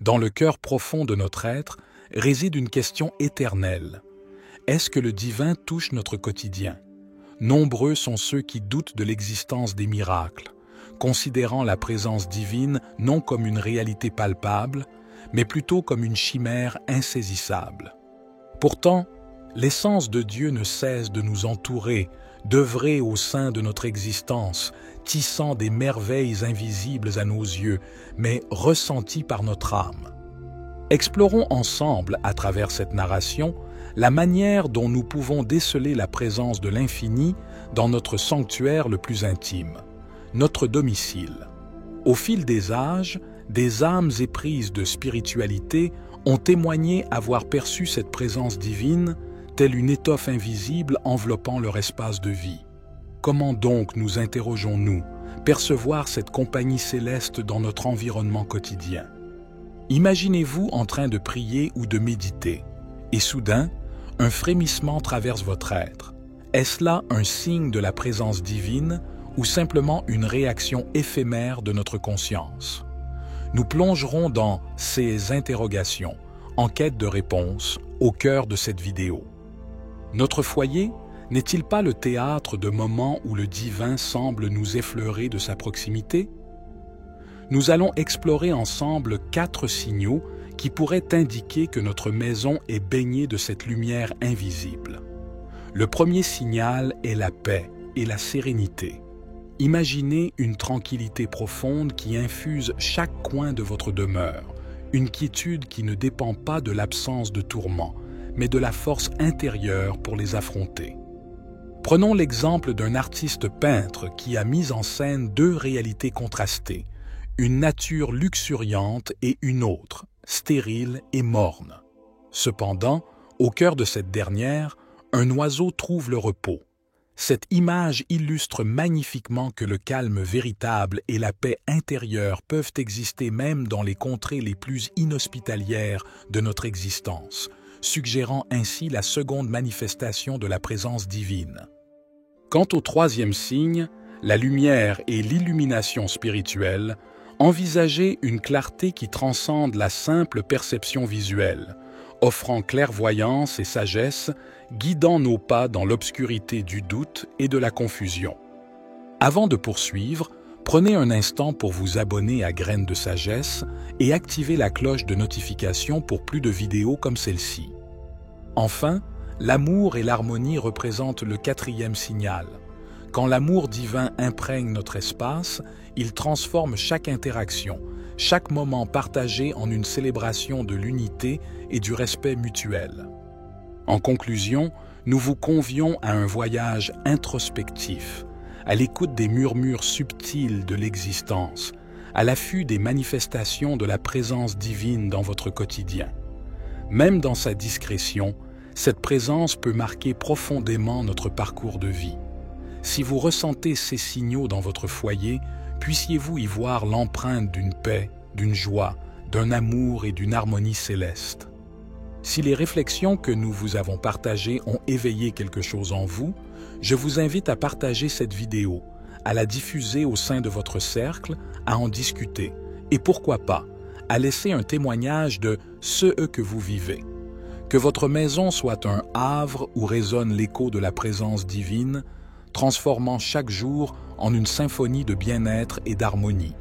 Dans le cœur profond de notre être réside une question éternelle. Est-ce que le divin touche notre quotidien? Nombreux sont ceux qui doutent de l'existence des miracles, considérant la présence divine non comme une réalité palpable, mais plutôt comme une chimère insaisissable. Pourtant, l'essence de Dieu ne cesse de nous entourer, d'œuvrer au sein de notre existence, tissant des merveilles invisibles à nos yeux, mais ressenties par notre âme. Explorons ensemble, à travers cette narration, la manière dont nous pouvons déceler la présence de l'infini dans notre sanctuaire le plus intime, notre domicile. Au fil des âges, des âmes éprises de spiritualité ont témoigné avoir perçu cette présence divine, telle une étoffe invisible enveloppant leur espace de vie. Comment donc, nous interrogeons-nous, percevoir cette compagnie céleste dans notre environnement quotidien? Imaginez-vous en train de prier ou de méditer, et soudain, un frémissement traverse votre être. Est-ce là un signe de la présence divine ou simplement une réaction éphémère de notre conscience? Nous plongerons dans ces interrogations, en quête de réponses, au cœur de cette vidéo. Notre foyer n'est-il pas le théâtre de moments où le divin semble nous effleurer de sa proximité? Nous allons explorer ensemble 4 signaux qui pourraient indiquer que notre maison est baignée de cette lumière invisible. Le premier signal est la paix et la sérénité. Imaginez une tranquillité profonde qui infuse chaque coin de votre demeure, une quiétude qui ne dépend pas de l'absence de tourments, mais de la force intérieure pour les affronter. Prenons l'exemple d'un artiste peintre qui a mis en scène 2 réalités contrastées, une nature luxuriante et une autre, stérile et morne. Cependant, au cœur de cette dernière, un oiseau trouve le repos. Cette image illustre magnifiquement que le calme véritable et la paix intérieure peuvent exister même dans les contrées les plus inhospitalières de notre existence, suggérant ainsi la seconde manifestation de la présence divine. Quant au 3e signe, la lumière et l'illumination spirituelle, envisagez une clarté qui transcende la simple perception visuelle, offrant clairvoyance et sagesse, guidant nos pas dans l'obscurité du doute et de la confusion. Avant de poursuivre, prenez un instant pour vous abonner à Graines de Sagesse et activez la cloche de notification pour plus de vidéos comme celle-ci. Enfin, l'amour et l'harmonie représentent le 4e signal. Quand l'amour divin imprègne notre espace, il transforme chaque interaction, chaque moment partagé en une célébration de l'unité et du respect mutuel. En conclusion, nous vous convions à un voyage introspectif, à l'écoute des murmures subtils de l'existence, à l'affût des manifestations de la présence divine dans votre quotidien. Même dans sa discrétion, cette présence peut marquer profondément notre parcours de vie. Si vous ressentez ces signaux dans votre foyer, puissiez-vous y voir l'empreinte d'une paix, d'une joie, d'un amour et d'une harmonie céleste. Si les réflexions que nous vous avons partagées ont éveillé quelque chose en vous, je vous invite à partager cette vidéo, à la diffuser au sein de votre cercle, à en discuter, et pourquoi pas, à laisser un témoignage de ce que vous vivez. Que votre maison soit un havre où résonne l'écho de la présence divine, transformant chaque jour en une symphonie de bien-être et d'harmonie.